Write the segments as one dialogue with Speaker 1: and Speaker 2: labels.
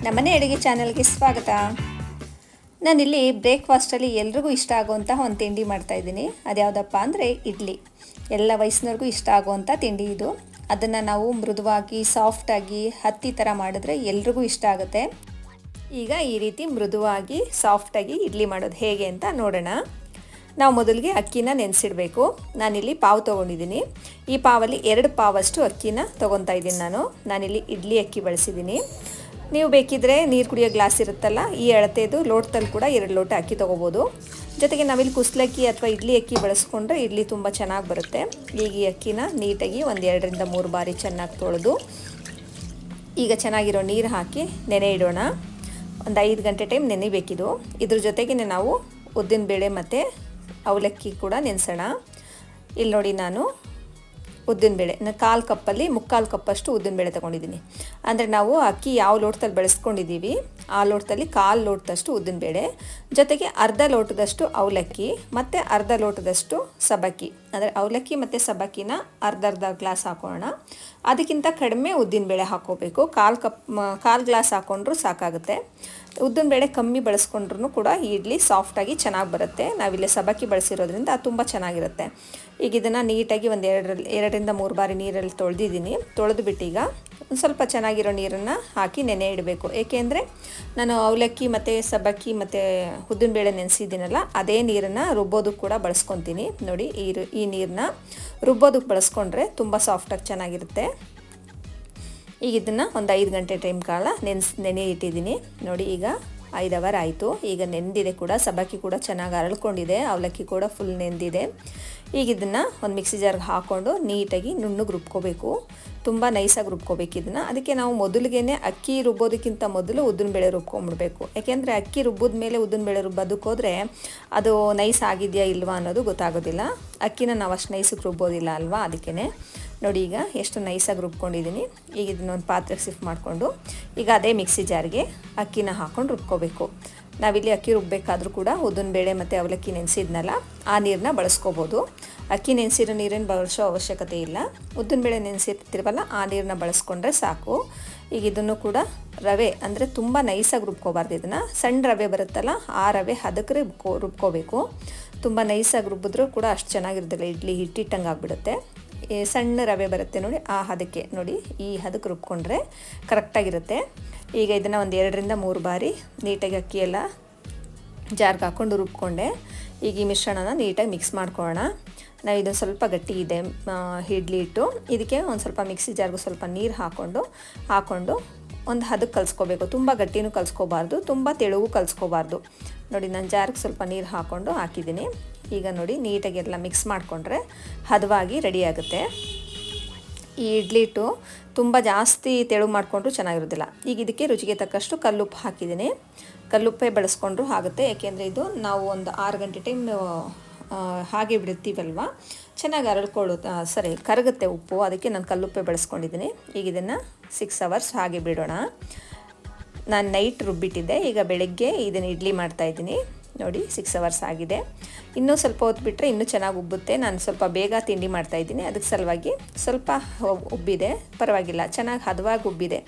Speaker 1: ನಮ್ಮನೆ ಅಡುಗೆ ಚಾನೆಲ್ಗೆ ಸ್ವಾಗತ. ನಾನಿಲ್ಲಿ ಬ್ರೇಕ್ಫಾಸ್ಟಲ್ಲಿ ಎಲ್ರಿಗೂ ಇಷ್ಟ ಆಗುವಂತಹ ಒಂದು ತಿಂಡಿ ಮಾಡ್ತಾಯಿದ್ದೀನಿ. ಅದ್ಯಾವುದಪ್ಪ ಅಂದರೆ ಇಡ್ಲಿ. ಎಲ್ಲ ವಯಸ್ಸಿನವ್ರಿಗೂ ಇಷ್ಟ ಆಗುವಂಥ ತಿಂಡಿ ಇದು. ಅದನ್ನು ನಾವು ಮೃದುವಾಗಿ ಸಾಫ್ಟಾಗಿ ಹತ್ತಿ ಥರ ಮಾಡಿದ್ರೆ ಎಲ್ರಿಗೂ ಇಷ್ಟ ಆಗುತ್ತೆ. ಈಗ ಈ ರೀತಿ ಮೃದುವಾಗಿ ಸಾಫ್ಟಾಗಿ ಇಡ್ಲಿ ಮಾಡೋದು ಹೇಗೆ ಅಂತ ನೋಡೋಣ. ನಾವು ಮೊದಲಿಗೆ ಅಕ್ಕಿನ ನೆನೆಸಿಡಬೇಕು. ನಾನಿಲ್ಲಿ ಪಾವು ತೊಗೊಂಡಿದ್ದೀನಿ. ಈ ಪಾವಲ್ಲಿ 2 ಪಾವಷ್ಟು ಅಕ್ಕಿನ ತೊಗೊತಾ ಇದ್ದೀನಿ. ನಾನಿಲ್ಲಿ ಇಡ್ಲಿ ಅಕ್ಕಿ ಬಳಸಿದ್ದೀನಿ. ನೀವು ಬೇಕಿದ್ರೆ ನೀರು ಕುಡಿಯೋ ಗ್ಲಾಸ್ ಇರುತ್ತಲ್ಲ, ಈ ಅಳತೆದು ಲೋಟದಲ್ಲಿ ಕೂಡ 2 ಲೋಟ ಅಕ್ಕಿ ತೊಗೋಬೋದು. ಜೊತೆಗೆ ನಾವಿಲ್ಲಿ ಕುಸ್ಲಕ್ಕಿ ಅಥವಾ ಇಡ್ಲಿ ಅಕ್ಕಿ ಬಳಸ್ಕೊಂಡ್ರೆ ಇಡ್ಲಿ ತುಂಬ ಚೆನ್ನಾಗಿ ಬರುತ್ತೆ. ಈಗ ಈ ಅಕ್ಕಿನ ನೀಟಾಗಿ 1 2 3 ಬಾರಿ ಚೆನ್ನಾಗಿ ತೊಳೆದು ಈಗ ಚೆನ್ನಾಗಿರೋ ನೀರು ಹಾಕಿ ನೆನೆ ಇಡೋಣ. ಒಂದು 5 ಗಂಟೆ ಟೈಮ್ ನೆನೆಬೇಕಿದು. ಇದ್ರ ಜೊತೆಗೆ ನಾವು ಉದ್ದಿನಬೇಳೆ ಮತ್ತು ಅವಲಕ್ಕಿ ಕೂಡ ನೆನೆಸೋಣ. ಇಲ್ಲಿ ನೋಡಿ, ನಾನು ಉದ್ದಿನಬೇಳೆ 1/4 ಕಪ್ಪಲ್ಲಿ 3/4 ಕಪ್ಪಷ್ಟು ಉದ್ದಿನಬೇಳೆ ತೊಗೊಂಡಿದ್ದೀನಿ. ಅಂದರೆ ನಾವು ಅಕ್ಕಿ ಯಾವ ಲೋಟದಲ್ಲಿ ಬೆಳೆಸ್ಕೊಂಡಿದ್ದೀವಿ ಆ ಲೋಟದಲ್ಲಿ 1/4 ಲೋಟದಷ್ಟು ಉದ್ದಿನಬೇಳೆ, ಜೊತೆಗೆ ಅರ್ಧ ಲೋಟದಷ್ಟು ಅವಲಕ್ಕಿ ಮತ್ತು ಅರ್ಧ ಲೋಟದಷ್ಟು ಸಬ್ಬಕ್ಕಿ. ಅಂದರೆ ಅವಲಕ್ಕಿ ಮತ್ತು ಸಬ್ಬಕ್ಕಿನ ಅರ್ಧ ಗ್ಲಾಸ್ ಹಾಕೋಣ. ಅದಕ್ಕಿಂತ ಕಡಿಮೆ ಉದ್ದಿನಬೇಳೆ ಹಾಕ್ಕೋಬೇಕು. 1/4 ಗ್ಲಾಸ್ ಹಾಕ್ಕೊಂಡ್ರೂ ಸಾಕಾಗುತ್ತೆ. ಉದ್ದಿನಬೇಳೆ ಕಮ್ಮಿ ಬಳಸ್ಕೊಂಡ್ರೂ ಕೂಡ ಇಡ್ಲಿ ಸಾಫ್ಟಾಗಿ ಚೆನ್ನಾಗಿ ಬರುತ್ತೆ. ನಾವಿಲ್ಲಿ ಸಬ್ಬಕ್ಕಿ ಬಳಸಿರೋದ್ರಿಂದ ಅದು ತುಂಬ ಚೆನ್ನಾಗಿರುತ್ತೆ. ಈಗ ಇದನ್ನು ನೀಟಾಗಿ 1 2 3 ಬಾರಿ ನೀರಲ್ಲಿ ತೊಳೆದಿದ್ದೀನಿ. ತೊಳೆದುಬಿಟ್ಟು ಈಗ ಒಂದು ಸ್ವಲ್ಪ ಚೆನ್ನಾಗಿರೋ ನೀರನ್ನು ಹಾಕಿ ನೆನೆ ಇಡಬೇಕು. ಏಕೆಂದರೆ ನಾನು ಅವಲಕ್ಕಿ ಮತ್ತು ಸಬ್ಬಕ್ಕಿ ಮತ್ತು ಉದ್ದಿನಬೇಳೆ ನೆನೆಸಿದ್ದೀನಲ್ಲ, ಅದೇ ನೀರನ್ನು ರುಬ್ಬೋದಕ್ಕೆ ಕೂಡ ಬಳಸ್ಕೊತೀನಿ. ನೋಡಿ, ಈ ನೀರನ್ನ ರುಬ್ಬೋದಕ್ಕೆ ಬಳಸ್ಕೊಂಡ್ರೆ ತುಂಬ ಸಾಫ್ಟಾಗಿ ಚೆನ್ನಾಗಿರುತ್ತೆ. ಈಗ ಇದನ್ನು ಒಂದು 5 ಗಂಟೆ ಟೈಮ್ ಕಾಲ ನೆನೆ ಇಟ್ಟಿದ್ದೀನಿ. ನೋಡಿ, ಈಗ 5 ಅವರ್ ಆಯಿತು. ಈಗ ನೆಂದಿದೆ ಕೂಡ, ಸಬ್ಬಕ್ಕಿ ಕೂಡ ಚೆನ್ನಾಗಿ ಅರಳ್ಕೊಂಡಿದೆ, ಅವಲಕ್ಕಿ ಕೂಡ ಫುಲ್ ನೆಂದಿದೆ. ಈಗ ಇದನ್ನು ಒಂದು ಮಿಕ್ಸಿ ಜಾರ್ಗೆ ಹಾಕ್ಕೊಂಡು ನೀಟಾಗಿ ನುಣ್ಣಗೆ ರುಬ್ಕೋಬೇಕು. ತುಂಬ ನೈಸಾಗಿ ರುಬ್ಕೋಬೇಕು ಇದನ್ನು. ಅದಕ್ಕೆ ನಾವು ಮೊದಲಿಗೆ ಅಕ್ಕಿ ರುಬ್ಬೋದಕ್ಕಿಂತ ಮೊದಲು ಉದ್ದಿನಬೇಳೆ ರುಬ್ಕೊಂಡ್ಬಿಡ್ಬೇಕು. ಯಾಕೆಂದರೆ ಅಕ್ಕಿ ರುಬ್ಬೋದ ಮೇಲೆ ಉದ್ದಿನಬೇಳೆ ರುಬ್ಬೋದಕ್ಕೆ ಹೋದರೆ ಅದು ನೈಸ್ ಆಗಿದೆಯಾ ಇಲ್ವಾ ಅನ್ನೋದು ಗೊತ್ತಾಗೋದಿಲ್ಲ. ಅಕ್ಕಿನ ನಾವು ಅಷ್ಟು ನೈಸಿಗೆ ರುಬ್ಬೋದಿಲ್ಲ ಅಲ್ವಾ, ಅದಕ್ಕೇ. ನೋಡಿ, ಈಗ ಎಷ್ಟು ನೈಸಾಗಿ ರುಬ್ಕೊಂಡಿದ್ದೀನಿ. ಈಗ ಇದನ್ನೊಂದು ಪಾತ್ರೆಗೆ ಶಿಫ್ಟ್ ಮಾಡಿಕೊಂಡು ಈಗ ಅದೇ ಮಿಕ್ಸಿ ಜಾರ್ಗೆ ಅಕ್ಕಿನ ಹಾಕ್ಕೊಂಡು ರುಬ್ಕೋಬೇಕು. ನಾವಿಲ್ಲಿ ಅಕ್ಕಿ ರುಬ್ಬಬೇಕಾದ್ರೂ ಕೂಡ ಉದ್ದಿನಬೇಳೆ ಮತ್ತು ಅವಲಕ್ಕಿ ನೆನೆಸಿದ್ನಲ್ಲ, ಆ ನೀರನ್ನ ಬಳಸ್ಕೋಬೋದು. ಅಕ್ಕಿ ನೆನೆಸಿರೋ ನೀರನ್ನು ಬಳಸೋ ಅವಶ್ಯಕತೆ ಇಲ್ಲ. ಉದ್ದಿನಬೇಳೆ ನೆನೆಸಿರ್ತೀವಲ್ಲ, ಆ ನೀರನ್ನ ಬಳಸ್ಕೊಂಡ್ರೆ ಸಾಕು. ಈಗ ಇದನ್ನು ಕೂಡ ರವೆ ಅಂದರೆ ತುಂಬ ನೈಸಾಗಿ ರುಬ್ಕೋಬಾರ್ದು. ಇದನ್ನು ಸಣ್ಣ ರವೆ ಬರುತ್ತಲ್ಲ, ಆ ರವೆ ಹದಕ್ಕೆ ರುಬ್ಕೋಬೇಕು. ತುಂಬ ನೈಸಾಗಿ ರುಬ್ಬಿದ್ರೂ ಕೂಡ ಅಷ್ಟು ಚೆನ್ನಾಗಿರೋದಿಲ್ಲ, ಇಡ್ಲಿ ಹಿಟ್ಟಿಟ್ಟಂಗೆ ಆಗಿಬಿಡುತ್ತೆ. ಸಣ್ಣ ರವೆ ಬರುತ್ತೆ ನೋಡಿ, ಆ ಹದಕ್ಕೆ ನೋಡಿ, ಈ ಹದಕ್ಕೆ ರುಬ್ಕೊಂಡ್ರೆ ಕರೆಕ್ಟಾಗಿರುತ್ತೆ. ಈಗ ಇದನ್ನು 1 2 3 ಬಾರಿ ನೀಟಾಗಿ ಅಕ್ಕಿ ಎಲ್ಲ ಜಾರ್ಗೆ ಹಾಕ್ಕೊಂಡು ರುಬ್ಕೊಂಡೆ. ಈಗ ಈ ಮಿಶ್ರಣನ ನೀಟಾಗಿ ಮಿಕ್ಸ್ ಮಾಡ್ಕೊಳ್ಳೋಣ. ನಾವು ಇದನ್ನು ಸ್ವಲ್ಪ ಗಟ್ಟಿ ಇದೆ ಇಡ್ಲಿ ಹಿಟ್ಟು. ಇದಕ್ಕೆ ಒಂದು ಸ್ವಲ್ಪ ಮಿಕ್ಸಿ ಜಾರ್ಗೆ ಸ್ವಲ್ಪ ನೀರು ಹಾಕ್ಕೊಂಡು ಒಂದು ಹದಕ್ಕೆ ಕಲಿಸ್ಕೋಬೇಕು. ತುಂಬ ಗಟ್ಟಿನೂ ಕಲಿಸ್ಕೋಬಾರ್ದು, ತುಂಬ ತೆಳುಗೂ ಕಲಿಸ್ಕೋಬಾರ್ದು. ನೋಡಿ, ನಾನು ಜಾರ್ಗೆ ಸ್ವಲ್ಪ ನೀರು ಹಾಕಿದ್ದೀನಿ. ಈಗ ನೋಡಿ, ನೀಟಾಗಿ ಎಲ್ಲ ಮಿಕ್ಸ್ ಮಾಡಿಕೊಂಡ್ರೆ ಹದವಾಗಿ ರೆಡಿಯಾಗುತ್ತೆ. ಈ ಇಡ್ಲಿ ಹಿಟ್ಟು ತುಂಬ ಜಾಸ್ತಿ ತೆಳು ಮಾಡಿಕೊಂಡ್ರೂ ಚೆನ್ನಾಗಿರೋದಿಲ್ಲ. ಈಗ ಇದಕ್ಕೆ ರುಚಿಗೆ ತಕ್ಕಷ್ಟು ಕಲ್ಲುಪ್ಪು ಹಾಕಿದ್ದೀನಿ. ಕಲ್ಲುಪ್ಪೇ ಬಳಸ್ಕೊಂಡ್ರೂ ಆಗುತ್ತೆ. ಏಕೆಂದರೆ ಇದು ನಾವು ಒಂದು 6 ಗಂಟೆ ಟೈಮ್ ಹಾಗೆ ಬಿಡ್ತೀವಲ್ವ, ಚೆನ್ನಾಗಿ ಕರಗುತ್ತೆ ಉಪ್ಪು. ಅದಕ್ಕೆ ನಾನು ಕಲ್ಲುಪ್ಪೇ ಬಳಸ್ಕೊಂಡಿದ್ದೀನಿ. ಈಗ ಇದನ್ನು 6 ಅವರ್ಸ್ ಹಾಗೆ ಬಿಡೋಣ. ನಾನು ನೈಟ್ ರುಬ್ಬಿಟ್ಟಿದ್ದೆ. ಈಗ ಬೆಳಗ್ಗೆ ಇದನ್ನು ಇಡ್ಲಿ ಮಾಡ್ತಾಯಿದ್ದೀನಿ. ನೋಡಿ, 6 ಅವರ್ಸ್ ಆಗಿದೆ. ಇನ್ನೂ ಸ್ವಲ್ಪ ಹೊತ್ತು ಬಿಟ್ಟರೆ ಇನ್ನೂ ಚೆನ್ನಾಗಿ ಉಬ್ಬುತ್ತೆ. ನಾನು ಸ್ವಲ್ಪ ಬೇಗ ತಿಂಡಿ ಮಾಡ್ತಾಯಿದ್ದೀನಿ, ಅದಕ್ಕೆ ಸಲುವಾಗಿ ಸ್ವಲ್ಪ ಉಬ್ಬಿದೆ, ಪರವಾಗಿಲ್ಲ, ಚೆನ್ನಾಗಿ ಹದವಾಗಿ ಉಬ್ಬಿದೆ.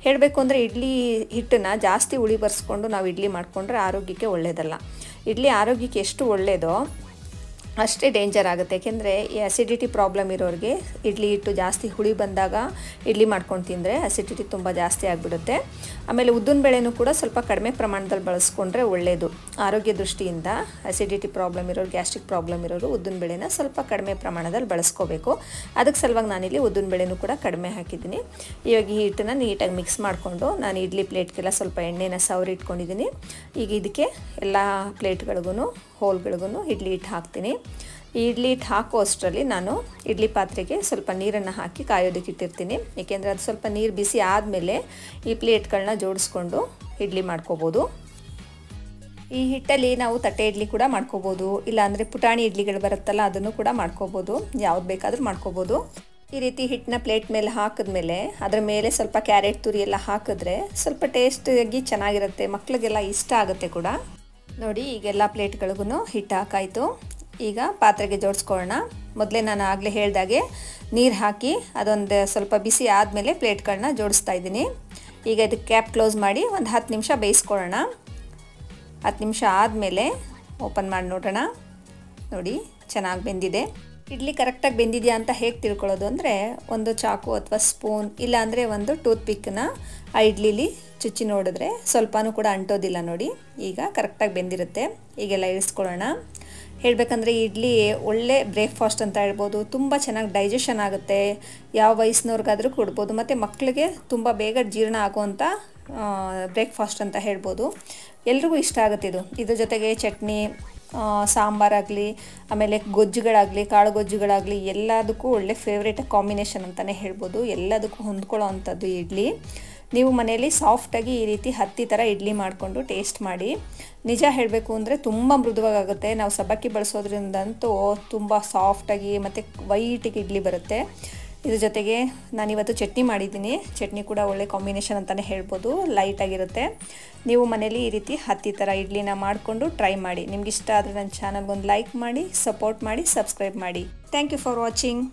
Speaker 1: ಹೇಳಬೇಕು ಅಂದರೆ ಇಡ್ಲಿ ಹಿಟ್ಟನ್ನು ಜಾಸ್ತಿ ಉಳಿ ಬರ್ಸ್ಕೊಂಡು ನಾವು ಇಡ್ಲಿ ಮಾಡಿಕೊಂಡ್ರೆ ಆರೋಗ್ಯಕ್ಕೆ ಒಳ್ಳೆಯದಲ್ಲ. ಇಡ್ಲಿ ಆರೋಗ್ಯಕ್ಕೆ ಎಷ್ಟು ಒಳ್ಳೆಯದೋ ಅಷ್ಟೇ ಡೇಂಜರ್ ಆಗುತ್ತೆ. ಏಕೆಂದರೆ ಈ ಅಸಿಡಿಟಿ ಪ್ರಾಬ್ಲಮ್ ಇರೋರಿಗೆ ಇಡ್ಲಿ ಹಿಟ್ಟು ಜಾಸ್ತಿ ಹುಳಿ ಬಂದಾಗ ಇಡ್ಲಿ ಮಾಡ್ಕೊಂಡು ತಿಂದರೆ ಅಸಿಡಿಟಿ ತುಂಬ ಜಾಸ್ತಿ ಆಗಿಬಿಡುತ್ತೆ. ಆಮೇಲೆ ಉದ್ದಿನಬೇಳೆನೂ ಕೂಡ ಸ್ವಲ್ಪ ಕಡಿಮೆ ಪ್ರಮಾಣದಲ್ಲಿ ಬಳಸ್ಕೊಂಡ್ರೆ ಒಳ್ಳೆಯದು ಆರೋಗ್ಯ ದೃಷ್ಟಿಯಿಂದ. ಅಸಿಡಿಟಿ ಪ್ರಾಬ್ಲಮ್ ಇರೋರು, ಗ್ಯಾಸ್ಟ್ರಿಕ್ ಪ್ರಾಬ್ಲಮ್ ಇರೋರು ಉದ್ದಿನಬೇಳೆನ ಸ್ವಲ್ಪ ಕಡಿಮೆ ಪ್ರಮಾಣದಲ್ಲಿ ಬಳಸ್ಕೋಬೇಕು. ಅದಕ್ಕೆ ಸಲುವಾಗಿ ನಾನಿಲ್ಲಿ ಉದ್ದಿನಬೇಳೆನೂ ಕೂಡ ಕಡಿಮೆ ಹಾಕಿದ್ದೀನಿ. ಇವಾಗ ಈ ಹಿಟ್ಟನ್ನು ನೀಟಾಗಿ ಮಿಕ್ಸ್ ಮಾಡಿಕೊಂಡು ನಾನು ಇಡ್ಲಿ ಪ್ಲೇಟ್ಗೆಲ್ಲ ಸ್ವಲ್ಪ ಎಣ್ಣೆನ ಸವರಿ ಇಟ್ಕೊಂಡಿದ್ದೀನಿ. ಈಗ ಇದಕ್ಕೆ ಎಲ್ಲ ಪ್ಲೇಟ್ಗಳಿಗೂ ಹೋಲ್ಗಳಿಗೂ ಇಡ್ಲಿ ಹಿಟ್ಟು ಹಾಕ್ತೀನಿ. ಈ ಇಡ್ಲಿ ಹಿಟ್ಟು ಹಾಕೋ ಅಷ್ಟರಲ್ಲಿ ನಾನು ಇಡ್ಲಿ ಪಾತ್ರೆಗೆ ಸ್ವಲ್ಪ ನೀರನ್ನು ಹಾಕಿ ಕಾಯೋದಕ್ಕೆ ಇಟ್ಟಿರ್ತೀನಿ. ಏಕೆಂದರೆ ಅದು ಸ್ವಲ್ಪ ನೀರು ಬಿಸಿ ಆದಮೇಲೆ ಈ ಪ್ಲೇಟ್ಗಳನ್ನ ಜೋಡಿಸ್ಕೊಂಡು ಇಡ್ಲಿ ಮಾಡ್ಕೋಬೋದು. ಈ ಹಿಟ್ಟಲ್ಲಿ ನಾವು ತಟ್ಟೆ ಇಡ್ಲಿ ಕೂಡ ಮಾಡ್ಕೋಬೋದು, ಇಲ್ಲಾಂದರೆ ಪುಟಾಣಿ ಇಡ್ಲಿಗಳು ಬರುತ್ತಲ್ಲ, ಅದನ್ನು ಕೂಡ ಮಾಡ್ಕೋಬೋದು. ಯಾವ್ದು ಬೇಕಾದರೂ ಮಾಡ್ಕೋಬೋದು. ಈ ರೀತಿ ಹಿಟ್ಟನ್ನ ಪ್ಲೇಟ್ ಮೇಲೆ ಹಾಕಿದ್ಮೇಲೆ ಅದರ ಮೇಲೆ ಸ್ವಲ್ಪ ಕ್ಯಾರೆಟ್ ತುರಿ ಎಲ್ಲ ಹಾಕಿದ್ರೆ ಸ್ವಲ್ಪ ಟೇಸ್ಟಾಗಿ ಚೆನ್ನಾಗಿರುತ್ತೆ, ಮಕ್ಕಳಿಗೆಲ್ಲ ಇಷ್ಟ ಆಗುತ್ತೆ ಕೂಡ. ನೋಡಿ, ಈಗೆಲ್ಲ ಪ್ಲೇಟ್ಗಳಿಗೂ ಹಿಟ್ಟು ಹಾಕಾಯಿತು. ಈಗ ಪಾತ್ರೆಗೆ ಜೋಡಿಸ್ಕೊಳ್ಳೋಣ. ಮೊದಲೇ ನಾನು ಆಗಲೇ ಹೇಳ್ದಾಗೆ ನೀರು ಹಾಕಿ ಅದೊಂದು ಸ್ವಲ್ಪ ಬಿಸಿ ಆದಮೇಲೆ ಪ್ಲೇಟ್ಗಳನ್ನ ಜೋಡಿಸ್ತಾ ಇದ್ದೀನಿ. ಈಗ ಇದಕ್ಕೆ ಕ್ಯಾಪ್ ಕ್ಲೋಸ್ ಮಾಡಿ ಒಂದು 10 ನಿಮಿಷ ಬೇಯಿಸ್ಕೊಳ್ಳೋಣ. 10 ನಿಮಿಷ ಆದಮೇಲೆ ಓಪನ್ ಮಾಡಿ ನೋಡೋಣ. ನೋಡಿ ಚೆನ್ನಾಗಿ ಬೆಂದಿದೆ. ಇಡ್ಲಿ ಕರೆಕ್ಟಾಗಿ ಬೆಂದಿದೆಯಾ ಅಂತ ಹೇಗೆ ತಿಳ್ಕೊಳ್ಳೋದು ಅಂದರೆ ಒಂದು ಚಾಕು ಅಥವಾ ಸ್ಪೂನ್ ಇಲ್ಲಾಂದರೆ ಒಂದು ಟೂತ್ ಪಿಕ್ಕನ್ನ ಆ ಇಡ್ಲಿಲಿ ಚುಚ್ಚಿ ನೋಡಿದ್ರೆ ಸ್ವಲ್ಪನೂ ಕೂಡ ಅಂಟೋದಿಲ್ಲ. ನೋಡಿ ಈಗ ಕರೆಕ್ಟಾಗಿ ಬೆಂದಿರುತ್ತೆ. ಈಗೆಲ್ಲ ಇಳಿಸ್ಕೊಳ್ಳೋಣ. ಹೇಳಬೇಕಂದ್ರೆ ಇಡ್ಲಿ ಒಳ್ಳೆ ಬ್ರೇಕ್ಫಾಸ್ಟ್ ಅಂತ ಹೇಳ್ಬೋದು. ತುಂಬ ಚೆನ್ನಾಗಿ ಡೈಜೆಷನ್ ಆಗುತ್ತೆ. ಯಾವ ವಯಸ್ಸಿನವ್ರಿಗಾದರೂ ಕೊಡ್ಬೋದು. ಮತ್ತು ಮಕ್ಕಳಿಗೆ ತುಂಬ ಬೇಗ ಜೀರ್ಣ ಆಗುವಂಥ ಬ್ರೇಕ್ಫಾಸ್ಟ್ ಅಂತ ಹೇಳ್ಬೋದು. ಎಲ್ರಿಗೂ ಇಷ್ಟ ಆಗುತ್ತೆ ಇದು. ಇದ್ರ ಜೊತೆಗೆ ಚಟ್ನಿ, ಸಾಂಬಾರಾಗಲಿ, ಆಮೇಲೆ ಗೊಜ್ಜುಗಳಾಗಲಿ, ಕಾಳು ಗೊಜ್ಜುಗಳಾಗಲಿ ಎಲ್ಲದಕ್ಕೂ ಒಳ್ಳೆ ಫೇವ್ರೇಟ್ ಕಾಂಬಿನೇಷನ್ ಅಂತಲೇ ಹೇಳ್ಬೋದು. ಎಲ್ಲದಕ್ಕೂ ಹೊಂದ್ಕೊಳ್ಳೋ ಅಂಥದ್ದು ಇಡ್ಲಿ. ನೀವು ಮನೆಯಲ್ಲಿ ಸಾಫ್ಟಾಗಿ ಈ ರೀತಿ ಹತ್ತಿ ಥರ ಇಡ್ಲಿ ಮಾಡಿಕೊಂಡು ಟೇಸ್ಟ್ ಮಾಡಿ. ನಿಜ ಹೇಳಬೇಕು ಅಂದರೆ ತುಂಬ ಮೃದುವಾಗುತ್ತೆ. ನಾವು ಸಬ್ಬಕ್ಕಿ ಬಳಸೋದ್ರಿಂದಂತೂ ತುಂಬ ಸಾಫ್ಟಾಗಿ ಮತ್ತು ವೈಟಿಗೆ ಇಡ್ಲಿ ಬರುತ್ತೆ. ಇದ್ರ ಜೊತೆಗೆ ನಾನಿವತ್ತು ಚಟ್ನಿ ಮಾಡಿದ್ದೀನಿ. ಚಟ್ನಿ ಕೂಡ ಒಳ್ಳೆ ಕಾಂಬಿನೇಷನ್ ಅಂತಲೇ ಹೇಳ್ಬೋದು. ಲೈಟಾಗಿರುತ್ತೆ. ನೀವು ಮನೇಲಿ ಈ ರೀತಿ ಹತ್ತಿ ಥರ ಇಡ್ಲಿನ ಮಾಡಿಕೊಂಡು ಟ್ರೈ ಮಾಡಿ. ನಿಮ್ಗೆ ಇಷ್ಟ ಆದರೆ ನನ್ನ ಚಾನಲ್ಗೊಂದು ಲೈಕ್ ಮಾಡಿ, ಸಪೋರ್ಟ್ ಮಾಡಿ, ಸಬ್ಸ್ಕ್ರೈಬ್ ಮಾಡಿ. Thank you for watching.